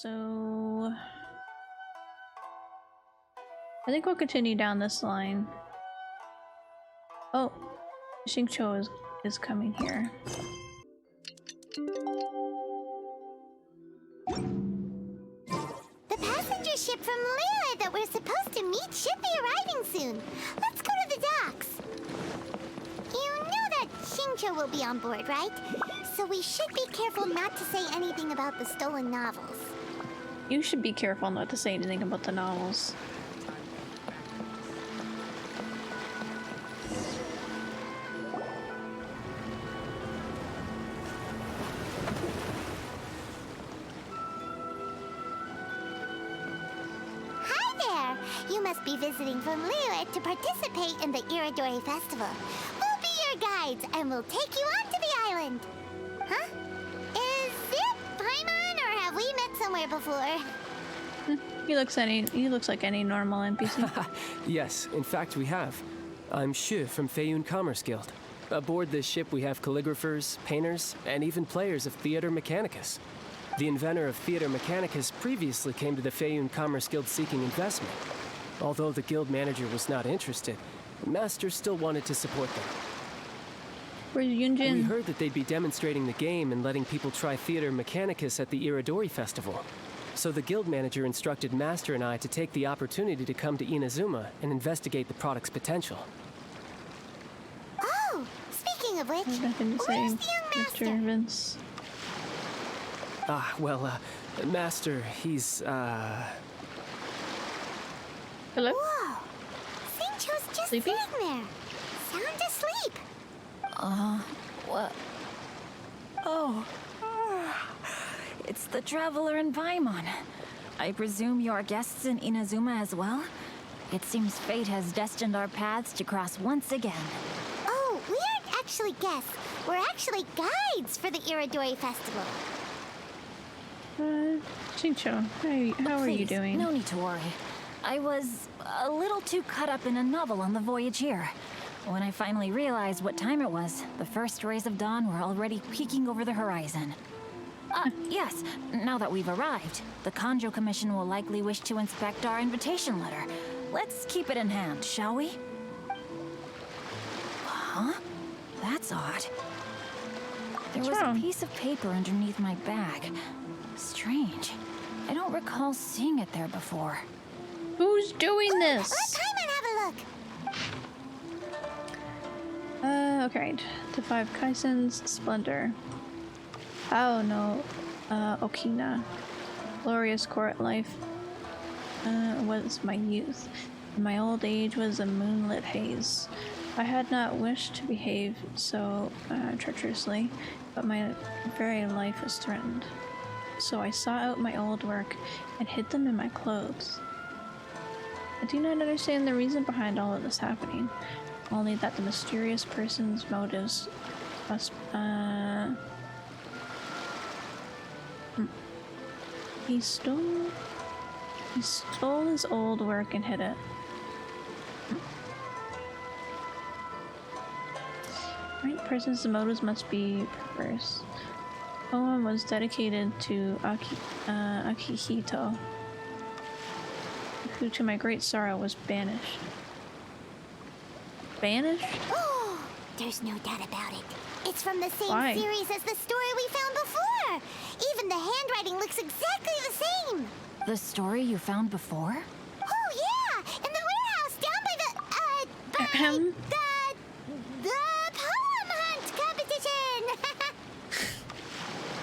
So I think we'll continue down this line. Oh, Xingqiu is coming here. The passenger ship from Liyue that we're supposed to meet should be arriving soon. Let's go to the docks. You know that Xingqiu will be on board, right? So we should be careful not to say anything about the stolen novels. You should be careful not to say anything about the novels. You must be visiting from Liyue to participate in the Irodori festival. We'll be your guides and we'll take you onto the island. Huh? Is it Paimon or have we met somewhere before? He looks like any normal NPC. Yes, in fact we have. I'm Hues from Feiyun Commerce Guild. Aboard this ship we have calligraphers, painters, and even players of Theater Mechanicus. The inventor of Theater Mechanicus previously came to the Feiyun Commerce Guild seeking investment. Although the guild manager was not interested, Master still wanted to support them. Where's Yunjin? We heard that they'd be demonstrating the game and letting people try Theater Mechanicus at the Irodori festival. So the guild manager instructed Master and I to take the opportunity to come to Inazuma and investigate the product's potential. Oh, speaking of which, Nothing to say, where's the young master? Mr. Vince. Master, he's, Hello? Whoa! Xingqiu's just Sleepy? sitting there, sound asleep. What? Oh. It's the Traveler and Paimon. I presume you are guests in Inazuma as well? It seems fate has destined our paths to cross once again. Oh, we aren't actually guests. We're actually guides for the Irodori festival. Xingqiu, how are you Please, doing? No need to worry. I was a little too caught up in a novel on the voyage here. When I finally realized what time it was, the first rays of dawn were already peeking over the horizon. Yes, now that we've arrived, the Kanjo Commission will likely wish to inspect our invitation letter. Let's keep it in hand, shall we? Huh? That's odd. There was a piece of paper underneath my bag. Strange. I don't recall seeing it there before. Who's doing this? Let Paimon have a look. Okay. The 5 Kaisens, Splendor. Oh no. Okina. Glorious court life was my youth. My old age was a moonlit haze. I had not wished to behave so treacherously, but my very life was threatened. So I sought out my old work and hid them in my clothes. I do not understand the reason behind all of this happening, only that the mysterious person's motives must, He stole his old work and hid it. Right person's motives must be perverse. Poem was dedicated to Akihito, who to my great sorrow was banished. Banished? Oh, there's no doubt about it. It's from the same Why? series as the story we found before. Even the handwriting looks exactly the same. The story you found before? Oh yeah, in the warehouse down by the poem hunt competition.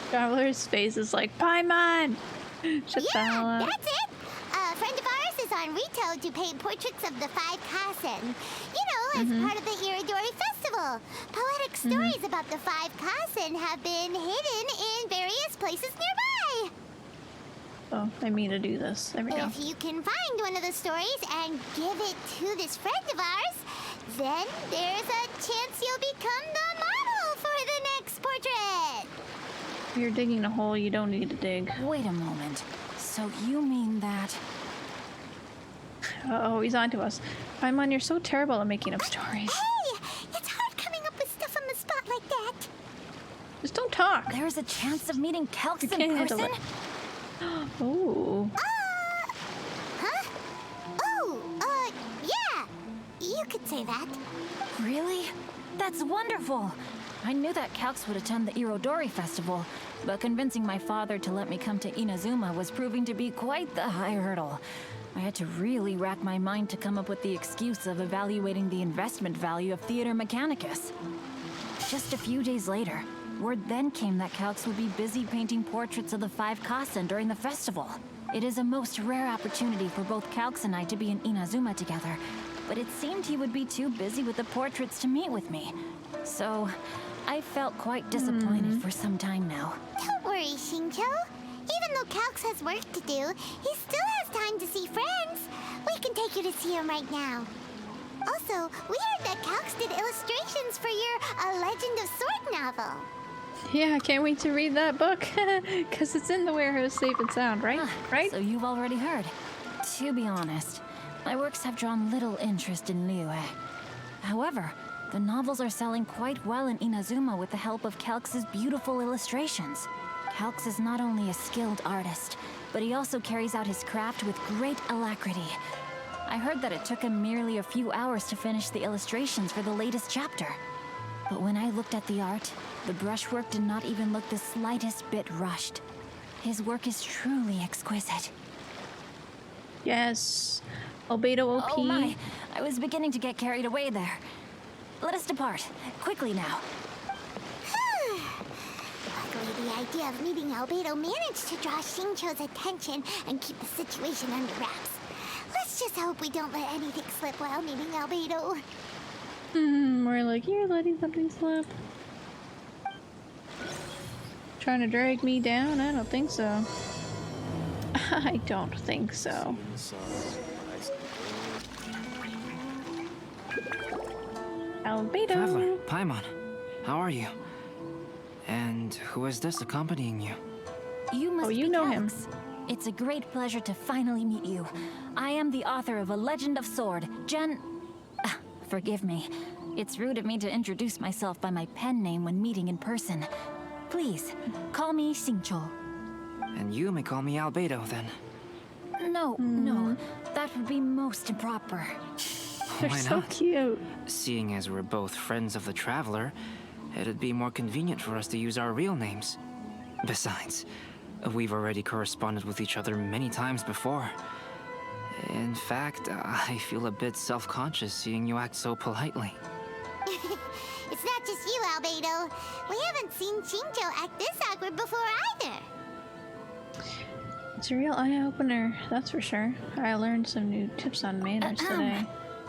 Traveler's face is like, Paimon! Shut the hell Yeah, up. that's it. A friend of ours is on Rito to paint portraits of the 5 Kasen. You know, as part of the Irodori festival. Poetic stories about the 5 Kasen have been hidden in various places nearby. Oh, I mean to do this. There we go. If you can find one of the stories and give it to this friend of ours, then there's a chance you'll become the model for the next portrait. If you're digging a hole you don't need to dig. Wait a moment. So you mean that... Uh-oh, he's onto us. Paimon, you're so terrible at making up stories. Hey, it's hard coming up with stuff on the spot like that. Just don't talk. There's a chance of meeting Kelks You in can't handle person? it. Oh. Huh? Oh, yeah. You could say that. Really? That's wonderful! I knew that Calx would attend the Irodori festival, but convincing my father to let me come to Inazuma was proving to be quite the high hurdle. I had to really rack my mind to come up with the excuse of evaluating the investment value of Theater Mechanicus. Just a few days later, word then came that Calx would be busy painting portraits of the 5 Kasen during the festival. It is a most rare opportunity for both Calx and I to be in Inazuma together, but it seemed he would be too busy with the portraits to meet with me. So, I felt quite disappointed for some time now. Don't worry, Shincho. Even though Calx has work to do, he still has time to see friends. We can take you to see him right now. Also, we heard that Calx did illustrations for your A Legend of Sword novel. Yeah, I can't wait to read that book. Because it's in the warehouse safe and sound, right? Right? So you've already heard. To be honest, my works have drawn little interest in Liyue. However, the novels are selling quite well in Inazuma with the help of Calx's beautiful illustrations. Calx is not only a skilled artist, but he also carries out his craft with great alacrity. I heard that it took him merely a few hours to finish the illustrations for the latest chapter. But when I looked at the art, the brushwork did not even look the slightest bit rushed. His work is truly exquisite. Yes. Albedo OP. Oh my, I was beginning to get carried away there. Let us depart, quickly now. Luckily, the idea of meeting Albedo managed to draw Shincho's attention and keep the situation under wraps. Let's just hope we don't let anything slip while meeting Albedo. We're like, you're letting something slip. Trying to drag me down? I don't think so. I don't think so. Albedo! Traveler, Paimon, how are you? And who is this accompanying you? You must you be know him. Calx. It's a great pleasure to finally meet you. I am the author of A Legend of Sword, forgive me. It's rude of me to introduce myself by my pen name when meeting in person. Please, call me Xingqiu. And you may call me Albedo, then. No, that would be most improper. They're Why so not? cute. Seeing as we're both friends of the Traveler, it'd be more convenient for us to use our real names. Besides, we've already corresponded with each other many times before. In fact, I feel a bit self-conscious seeing you act so politely. It's not just you, Albedo. We haven't seen Shincho act this awkward before either. It's a real eye-opener, that's for sure. I learned some new tips on manners today.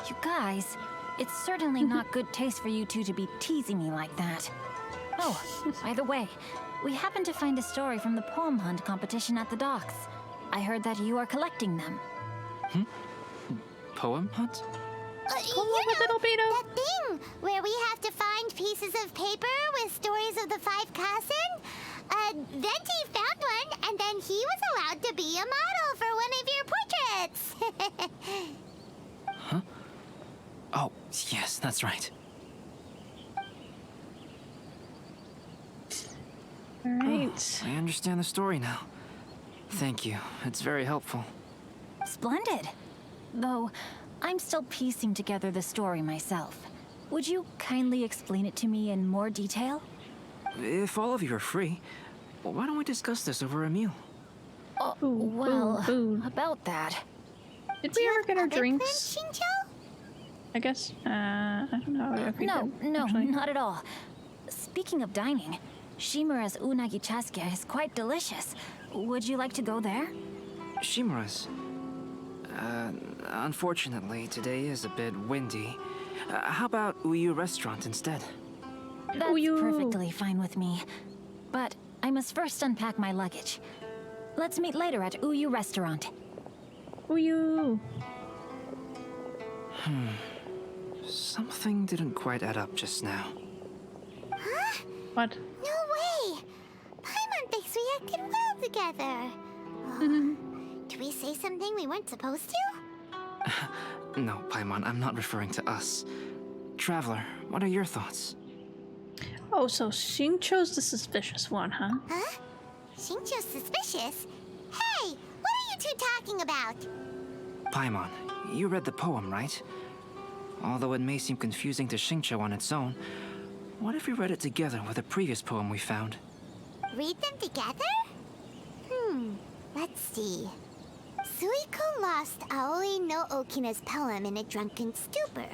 You guys, it's certainly not good taste for you two to be teasing me like that. Oh, by the way, we happened to find a story from the poem hunt competition at the docks. I heard that you are collecting them. Poem hunt? with it, Albedo? That thing where we have to find pieces of paper with stories of the 5 Kasen. Venti found one, and then he was allowed to be a model for one of your portraits. Huh? Oh, yes, that's right. Alright. I understand the story now. Thank you. It's very helpful. Splendid. Though, I'm still piecing together the story myself. Would you kindly explain it to me in more detail? If all of you are free, why don't we discuss this over a meal? Well, food. about that. Did we ever get our Other drinks? plans, Shincho? I guess, I don't know if we No, did, no, actually. not at all. Speaking of dining, Shimura's unagi chasuke is quite delicious. Would you like to go there? Shimura's. Unfortunately, today is a bit windy. How about Uyu Restaurant instead? That's Uyu. perfectly fine with me. But I must first unpack my luggage. Let's meet later at Uyu Restaurant. Uyu. Something didn't quite add up just now. What? No way! Paimon thinks we acted well together. Did we say something we weren't supposed to? No, Paimon, I'm not referring to us. Traveler, what are your thoughts? Oh, so Shincho's the suspicious one, huh? Huh? Shincho's suspicious? talking about? Paimon, you read the poem, right? Although it may seem confusing to Xingqiu on its own, what if we read it together with a previous poem we found? Read them together? Let's see. Suiko lost Aoi no Okina's poem in a drunken stupor.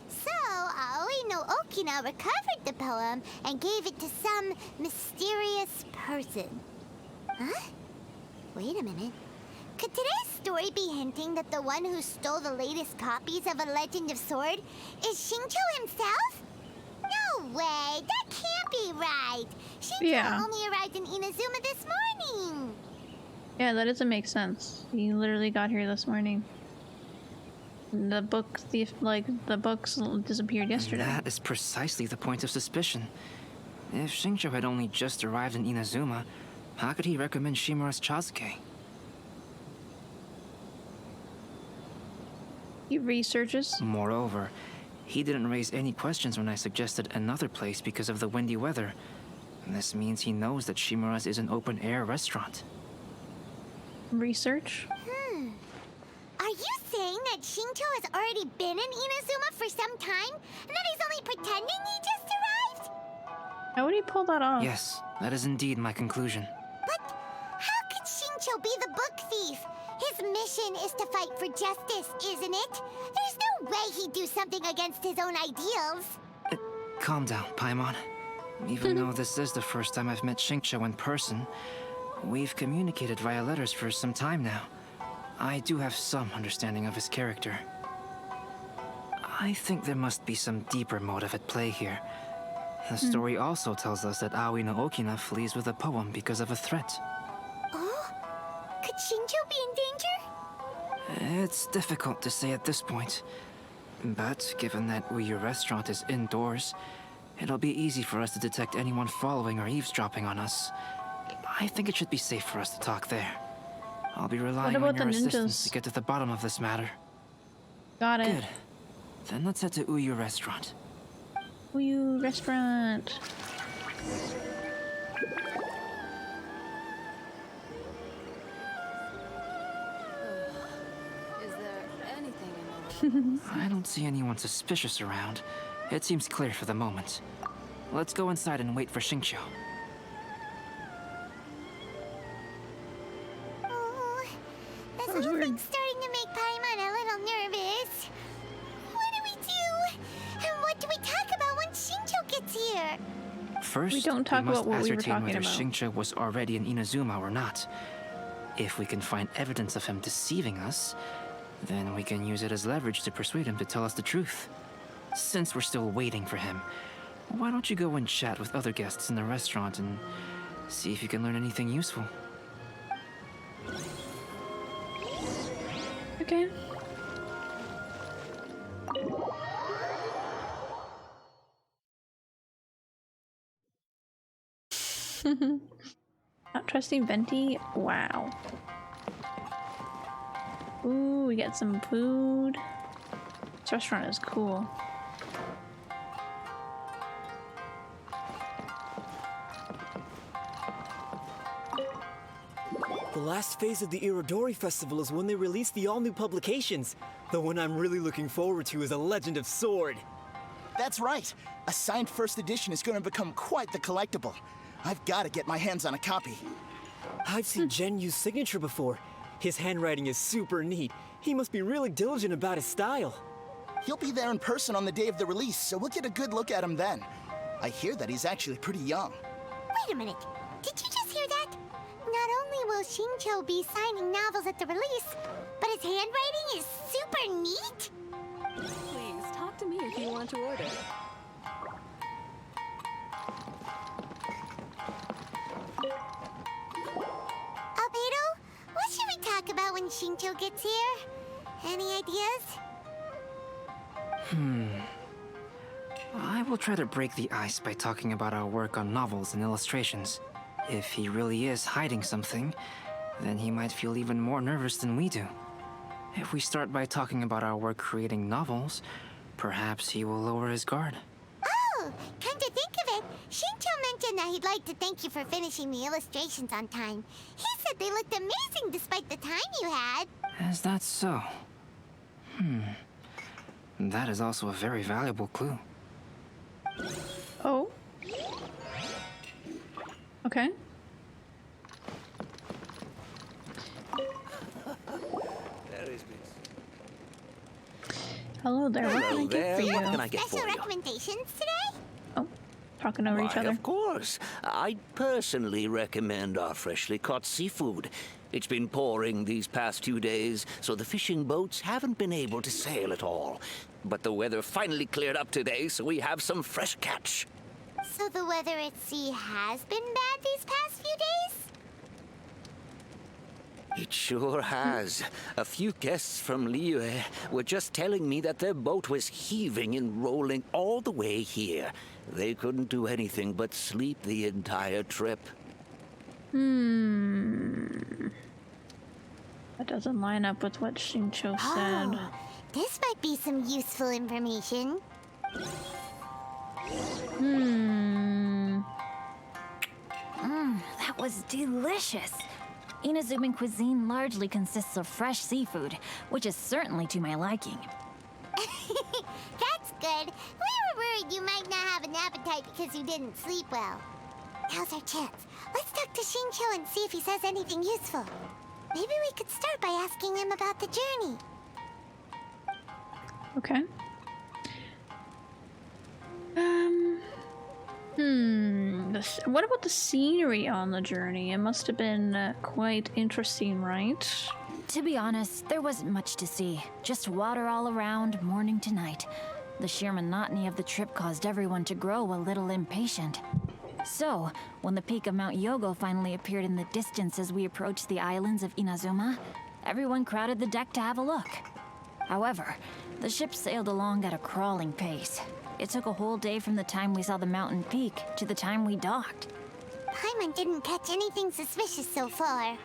So, Aoi no Okina recovered the poem and gave it to some mysterious person. Huh? Wait a minute. Could today's story be hinting that the one who stole the latest copies of A Legend of Sword is Xingqiu himself? No way! That can't be right! Xingqiu only arrived in Inazuma this morning! Yeah, that doesn't make sense. He literally got here this morning. The book thief, the books disappeared yesterday. That is precisely the point of suspicion. If Xingqiu had only just arrived in Inazuma, how could he recommend Shimura's Chazuke? He researches. Moreover, he didn't raise any questions when I suggested another place because of the windy weather. This means he knows that Shimura's is an open-air restaurant. Research? Are you saying that Xingqiu has already been in Inazuma for some time? And that he's only pretending he just arrived? How would he pull that off? Yes, that is indeed my conclusion. But how could Xingqiu be the book thief? His mission is to fight for justice, isn't it? There's no way he'd do something against his own ideals. Calm down, Paimon. Even though this is the first time I've met Xingqiu in person, we've communicated via letters for some time now. I do have some understanding of his character. I think there must be some deeper motive at play here. The story also tells us that Aoi no Okina flees with a poem because of a threat. Oh? Could Xingqiu be in danger? It's difficult to say at this point. But given that Uyu Restaurant is indoors, it'll be easy for us to detect anyone following or eavesdropping on us. I think it should be safe for us to talk there. I'll be relying on your assistance to get to the bottom of this matter. Got it. Good. Then let's head to Uyu Restaurant. Uyu Restaurant. Is there anything in I don't see anyone suspicious around. It seems clear for the moment. Let's go inside and wait for Xingqiu. Oh, this was whole weird. thing's starting to make Paimon a little nervous. What do we do? And what do we talk about when Xingqiu gets here? First, We don't talk must about what we were ascertain talking whether about. Xingqiu was already in Inazuma or not. If we can find evidence of him deceiving us, then we can use it as leverage to persuade him to tell us the truth. Since we're still waiting for him, why don't you go and chat with other guests in the restaurant and see if you can learn anything useful? Okay. Not trusting Venti? Wow. Ooh, we got some food. This restaurant is cool. The last phase of the Irodori Festival is when they release the all-new publications. The one I'm really looking forward to is A Legend of Sword. That's right. A signed first edition is going to become quite the collectible. I've got to get my hands on a copy. I've seen Gen Yu's signature before. His handwriting is super neat. He must be really diligent about his style. He'll be there in person on the day of the release, so we'll get a good look at him then. I hear that he's actually pretty young. Wait a minute. Did you just hear that? Not only will Xingqiu be signing novels at the release, but his handwriting is super neat? Please, talk to me if you want to order. Albedo, what should we talk about when Xingqiu gets here? Any ideas? I will try to break the ice by talking about our work on novels and illustrations. If he really is hiding something, then he might feel even more nervous than we do. If we start by talking about our work creating novels, perhaps he will lower his guard. Oh, come to think of it, Xingqiu mentioned that he'd like to thank you for finishing the illustrations on time. He said they looked amazing despite the time time you had. Is that so? That is also a very valuable clue. Oh. Okay. Hello there. What can I get for you? What can I get Special for you? recommendations today? Oh, talking over each Why, other. of course. I'd personally recommend our freshly caught seafood. It's been pouring these past 2 days, so the fishing boats haven't been able to sail at all. But the weather finally cleared up today, so we have some fresh catch. So the weather at sea has been bad these past few days? It sure has. A few guests from Liyue were just telling me that their boat was heaving and rolling all the way here. They couldn't do anything but sleep the entire trip. That doesn't line up with what Shincho said. Oh, this might be some useful information. That was delicious. Inazuman cuisine largely consists of fresh seafood, which is certainly to my liking. That's good. We were worried you might not have an appetite because you didn't sleep well. Now's our chance. Let's talk to Shincho and see if he says anything useful. Maybe we could start by asking him about the journey. Okay. What about the scenery on the journey? It must have been quite interesting, right? To be honest, there wasn't much to see. Just water all around, morning to night. The sheer monotony of the trip caused everyone to grow a little impatient. So, when the peak of Mount Yogo finally appeared in the distance as we approached the islands of Inazuma, everyone crowded the deck to have a look. However, the ship sailed along at a crawling pace. It took a whole day from the time we saw the mountain peak to the time we docked. Paimon didn't catch anything suspicious so far.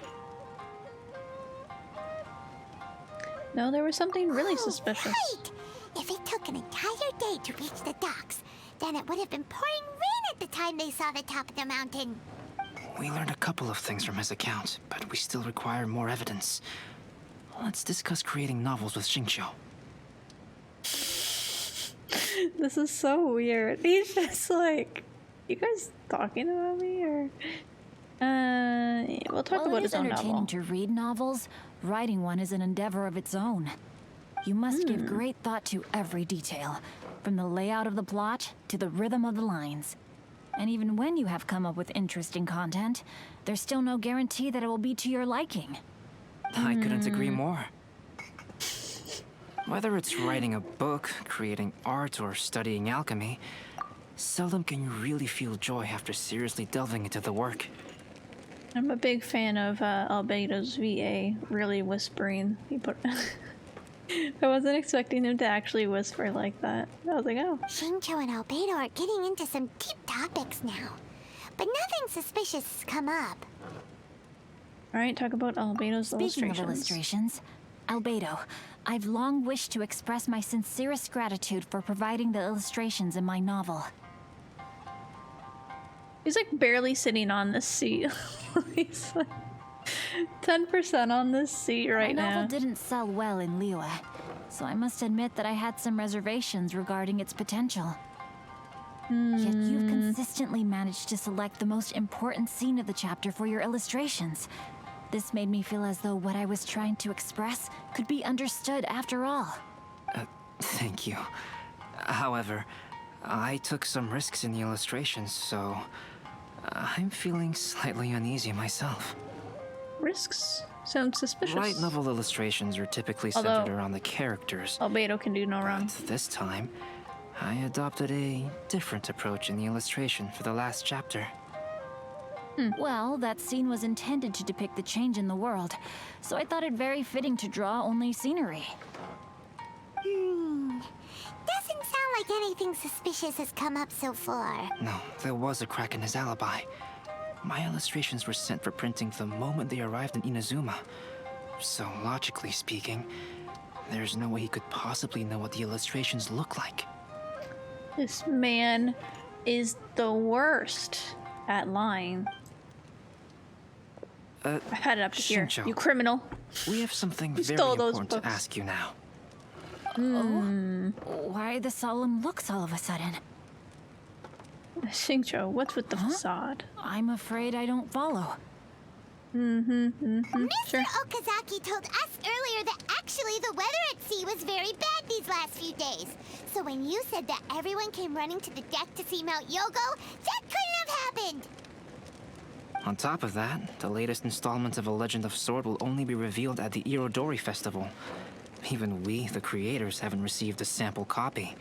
No, there was something really Oh, suspicious. Right! If it took an entire day to reach the docks, then it would have been pouring rain at the time they saw the top of the mountain. We learned a couple of things from his account, but we still require more evidence. Let's discuss creating novels with Shincho. This is so weird. He's just like, you guys talking about me or? We'll talk While about it his is own entertaining novel. to read novels, writing one is an endeavor of its own. You must give great thought to every detail, from the layout of the plot to the rhythm of the lines. And even when you have come up with interesting content, there's still no guarantee that it will be to your liking. I couldn't agree more. Whether it's writing a book, creating art, or studying alchemy, seldom can you really feel joy after seriously delving into the work. I'm a big fan of Albedo's VA really whispering. He put. I wasn't expecting him to actually whisper like that. I was like, oh. Shincho and Albedo are getting into some deep topics now. But nothing suspicious has come up. Alright, talk about Albedo's Speaking illustrations. of illustrations, Albedo, I've long wished to express my sincerest gratitude for providing the illustrations in my novel. He's like barely sitting on this seat. He's like 10% on this seat right My novel now. didn't sell well in Liyue, so I must admit that I had some reservations regarding its potential. Yet you've consistently managed to select the most important scene of the chapter for your illustrations. This made me feel as though what I was trying to express could be understood after all. Thank you. However, I took some risks in the illustrations, so I'm feeling slightly uneasy myself. Risks sound suspicious. Light novel illustrations are typically centered Although- around the characters. Albedo can do no wrong. But this time, I adopted a different approach in the illustration for the last chapter. Well, that scene was intended to depict the change in the world, so I thought it very fitting to draw only scenery. Doesn't sound like anything suspicious has come up so far. No, there was a crack in his alibi. My illustrations were sent for printing the moment they arrived in Inazuma. So, logically speaking, there's no way he could possibly know what the illustrations look like. This man is the worst at lying. I've had it up to here. Shincho. You criminal. We have something He very stole those important to books. ask you now. Oh? Why the solemn looks all of a sudden? Xingqiu, what's with the facade? I'm afraid I don't follow. Mr. Sure. Okazaki told us earlier that actually the weather at sea was very bad these last few days. So when you said that everyone came running to the deck to see Mount Yogo, that couldn't have happened. On top of that, the latest installment of A Legend of Sword will only be revealed at the Irodori Festival. Even we, the creators, haven't received a sample copy.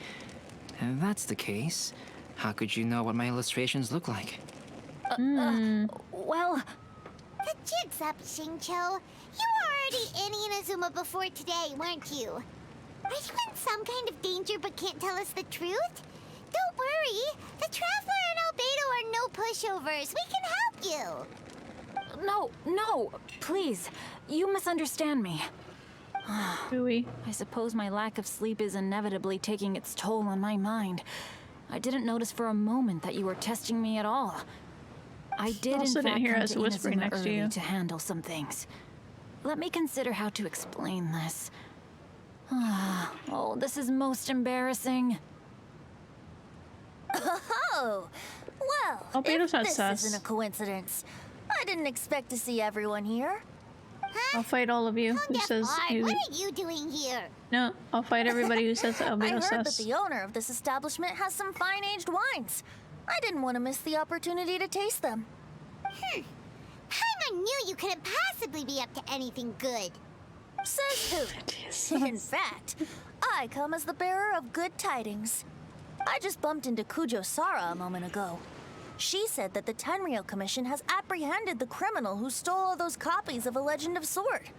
If that's the case, how could you know what my illustrations look like? Well, The jig's up, Xingqiu. You were already in Inazuma before today, weren't you? Are you in some kind of danger but can't tell us the truth? Don't worry. The Traveler and Albedo are no pushovers. We can help you. no, please. You misunderstand me. Ooey. I suppose my lack of sleep is inevitably taking its toll on my mind. I didn't notice for a moment that you were testing me at all. I did Also in didn't fact hear come us to whispering Inazuma next to early you. to handle some things. Let me consider how to explain this. Oh, this is most embarrassing. Oh, well, Albedo's if not this sus. isn't a coincidence, I didn't expect to see everyone here. I'll fight all of you who says Geffard, what are you doing here? no. I'll fight everybody who says that I Albedo's heard that sus. the owner of this establishment has some fine aged wines. I didn't want to miss the opportunity to taste them. Paimon knew you couldn't possibly be up to anything good. Says who? In fact, I come as the bearer of good tidings. I just bumped into Kujo Sara a moment ago. She said that the Tenryou Commission has apprehended the criminal who stole all those copies of A Legend of Sword.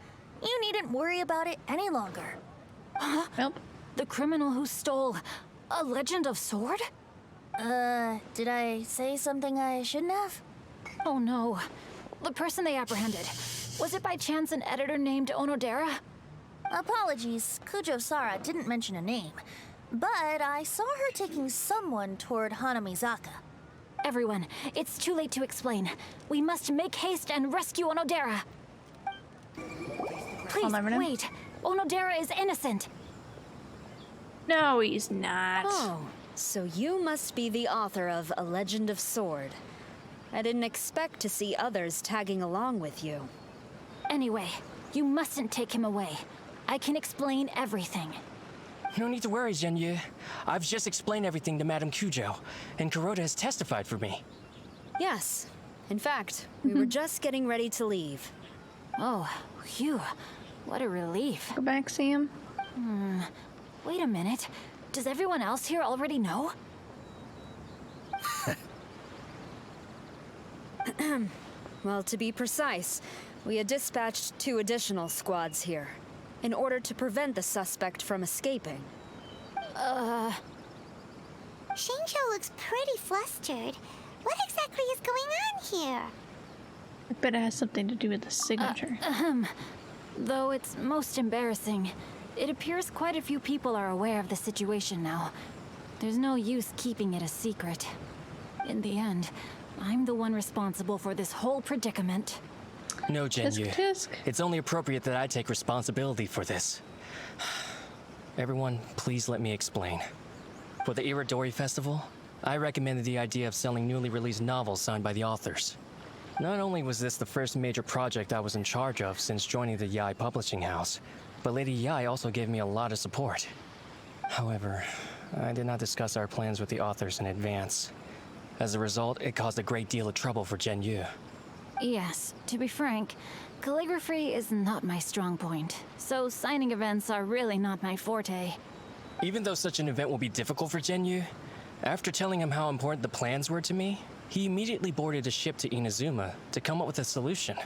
You needn't worry about it any longer. Nope. The criminal who stole A Legend of Sword? Did I say something I shouldn't have? Oh no. The person they apprehended. Was it by chance an editor named Onodera? Apologies, Kujo Sara didn't mention a name. But I saw her taking someone toward Hanamizaka. Everyone, it's too late to explain. We must make haste and rescue Onodera. Please, never know. wait. Onodera is innocent. No, he's not. Oh, so you must be the author of A Legend of Sword. I didn't expect to see others tagging along with you. Anyway, you mustn't take him away. I can explain everything. No need to worry, Zhenyu. I've just explained everything to Madame Kujo, and Kuroda has testified for me. Yes. In fact, we were just getting ready to leave. Oh, phew. What a relief. Go back, see him. Wait a minute. Does everyone else here already know? Well, to be precise, we had dispatched 2 additional squads here, in order to prevent the suspect from escaping. Xingqiu looks pretty flustered. What exactly is going on here? I bet it has something to do with the signature. Though it's most embarrassing, it appears quite a few people are aware of the situation now. There's no use keeping it a secret. In the end, I'm the one responsible for this whole predicament. No, Tisk Zhenyu. tisk. It's only appropriate that I take responsibility for this. Everyone, please let me explain. For the Irodori Festival, I recommended the idea of selling newly released novels signed by the authors. Not only was this the first major project I was in charge of since joining the Yai publishing house, but Lady Yai also gave me a lot of support. However, I did not discuss our plans with the authors in advance. As a result, it caused a great deal of trouble for Zhenyu. Yes, to be frank, calligraphy is not my strong point, so signing events are really not my forte. Even though such an event will be difficult for Zhenyu, after telling him how important the plans were to me, he immediately boarded a ship to Inazuma to come up with a solution.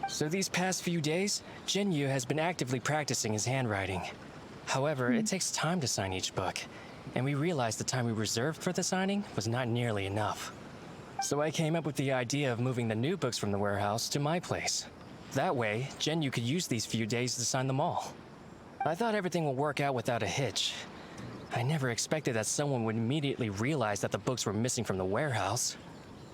So these past few days, Zhenyu has been actively practicing his handwriting. However, it takes time to sign each book, and we realized the time we reserved for the signing was not nearly enough. So I came up with the idea of moving the new books from the warehouse to my place. That way, Zhenyu could use these few days to sign them all. I thought everything would work out without a hitch. I never expected that someone would immediately realize that the books were missing from the warehouse.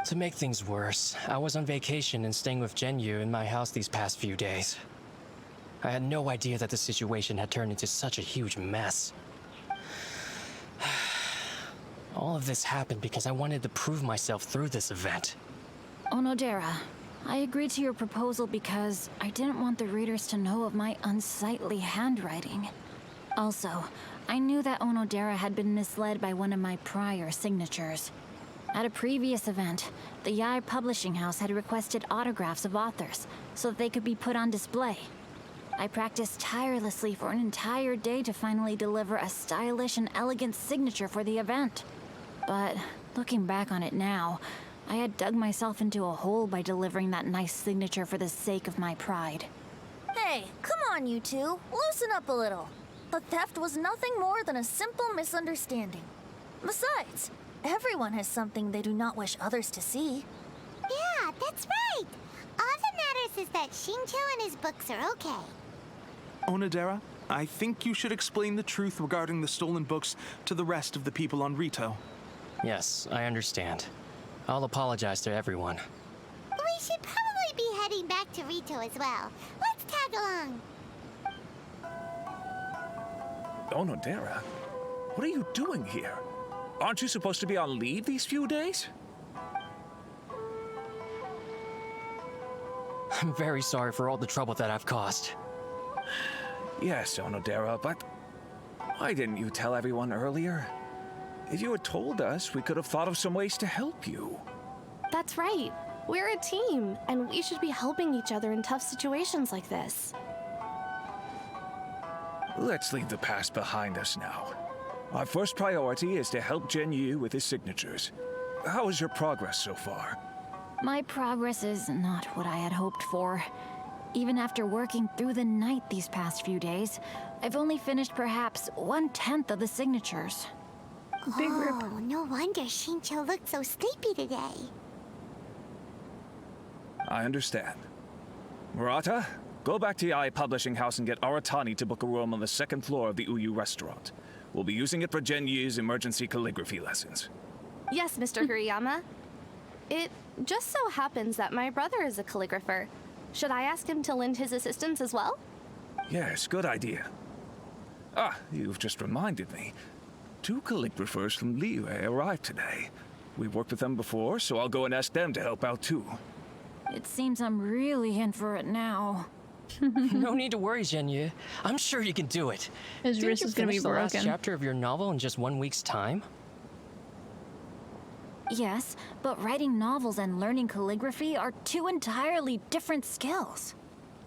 To make things worse, I was on vacation and staying with Zhenyu in my house these past few days. I had no idea that the situation had turned into such a huge mess. All of this happened because I wanted to prove myself through this event. Onodera, I agreed to your proposal because I didn't want the readers to know of my unsightly handwriting. Also, I knew that Onodera had been misled by one of my prior signatures. At a previous event, the Yai publishing house had requested autographs of authors so that they could be put on display. I practiced tirelessly for an entire day to finally deliver a stylish and elegant signature for the event. But looking back on it now, I had dug myself into a hole by delivering that nice signature for the sake of my pride. Hey, come on, you two. Loosen up a little. The theft was nothing more than a simple misunderstanding. Besides, everyone has something they do not wish others to see. Yeah, that's right. All that matters is that Shincho and his books are okay. Onodera, I think you should explain the truth regarding the stolen books to the rest of the people on Rito. Yes, I understand. I'll apologize to everyone. We should probably be heading back to Rito as well. Let's tag along. Onodera, what are you doing here? Aren't you supposed to be on leave these few days? I'm very sorry for all the trouble that I've caused. Yes, Onodera, but why didn't you tell everyone earlier? If you had told us, we could have thought of some ways to help you. That's right. We're a team, and we should be helping each other in tough situations like this. Let's leave the past behind us now. Our first priority is to help Yu with his signatures. How is your progress so far? My progress is not what I had hoped for. Even after working through the night these past few days, I've only finished perhaps 1/10 of the signatures. Oh, no wonder Shincho looked so sleepy today. I understand. Murata, go back to Yai Publishing House and get Aratani to book a room on the second floor of the Uyu restaurant. We'll be using it for Yu's emergency calligraphy lessons. Yes, Mr. Hirayama. It just so happens that my brother is a calligrapher. Should I ask him to lend his assistance as well? Yes, good idea. Ah, you've just reminded me. 2 calligraphers from Liyue arrived today. We've worked with them before, so I'll go and ask them to help out too. It seems I'm really in for it now. No need to worry, Yu. I'm sure you can do it. His wrist is gonna be the last broken. chapter of your novel in just 1 week's time? Yes, but writing novels and learning calligraphy are 2 entirely different skills.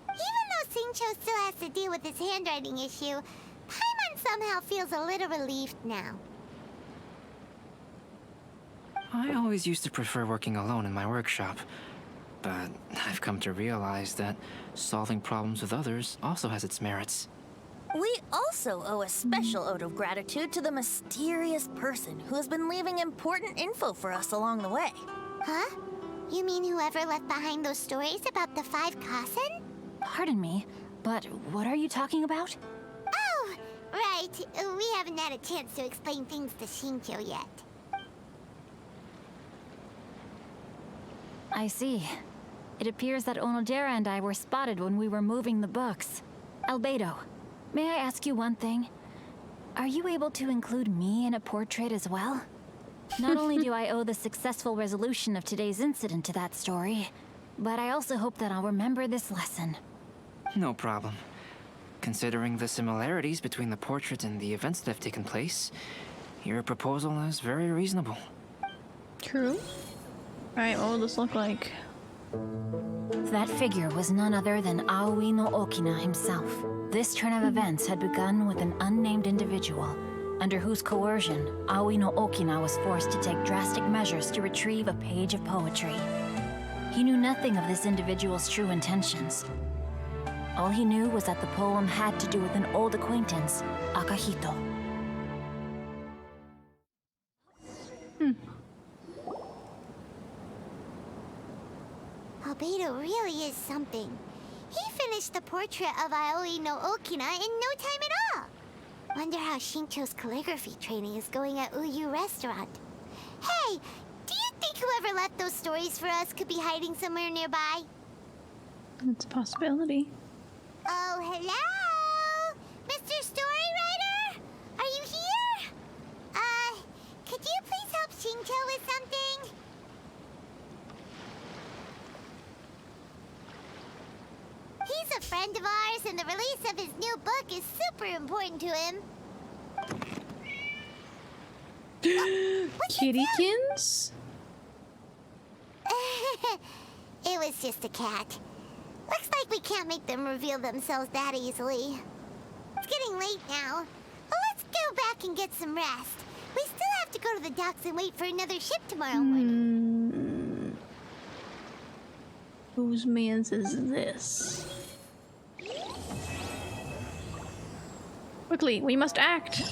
Even though Shincho still has to deal with his handwriting issue, Paimon somehow feels a little relieved now. I always used to prefer working alone in my workshop, but I've come to realize that solving problems with others also has its merits. We also owe a special ode of gratitude to the mysterious person who has been leaving important info for us along the way. Huh? You mean whoever left behind those stories about the 5 Kasen? Pardon me, but what are you talking about? Oh, right. We haven't had a chance to explain things to Shincho yet. I see. It appears that Onodera and I were spotted when we were moving the books. Albedo, may I ask you one thing? Are you able to include me in a portrait as well? Not only do I owe the successful resolution of today's incident to that story, but I also hope that I'll remember this lesson. No problem. Considering the similarities between the portrait and the events that have taken place, your proposal is very reasonable. True. Alright, what will this look like? That figure was none other than Aoi no Okina himself. This turn of events had begun with an unnamed individual, under whose coercion, Aoi no Okina was forced to take drastic measures to retrieve a page of poetry. He knew nothing of this individual's true intentions. All he knew was that the poem had to do with an old acquaintance, Akahito. Albedo really is something. He finished the portrait of Aoi no Okina in no time at all. Wonder how Shincho's calligraphy training is going at Uyu Restaurant. Hey, do you think whoever left those stories for us could be hiding somewhere nearby? It's a possibility. Oh, hello? Mr. Storywriter? Are you here? Could you please help Shincho with something? He's a friend of ours, and the release of his new book is super important to him. Kittykins? It was just a cat. Looks like we can't make them reveal themselves that easily. It's getting late now. Well, let's go back and get some rest. We still have to go to the docks and wait for another ship tomorrow morning. Whose man's is this? Quickly, we must act.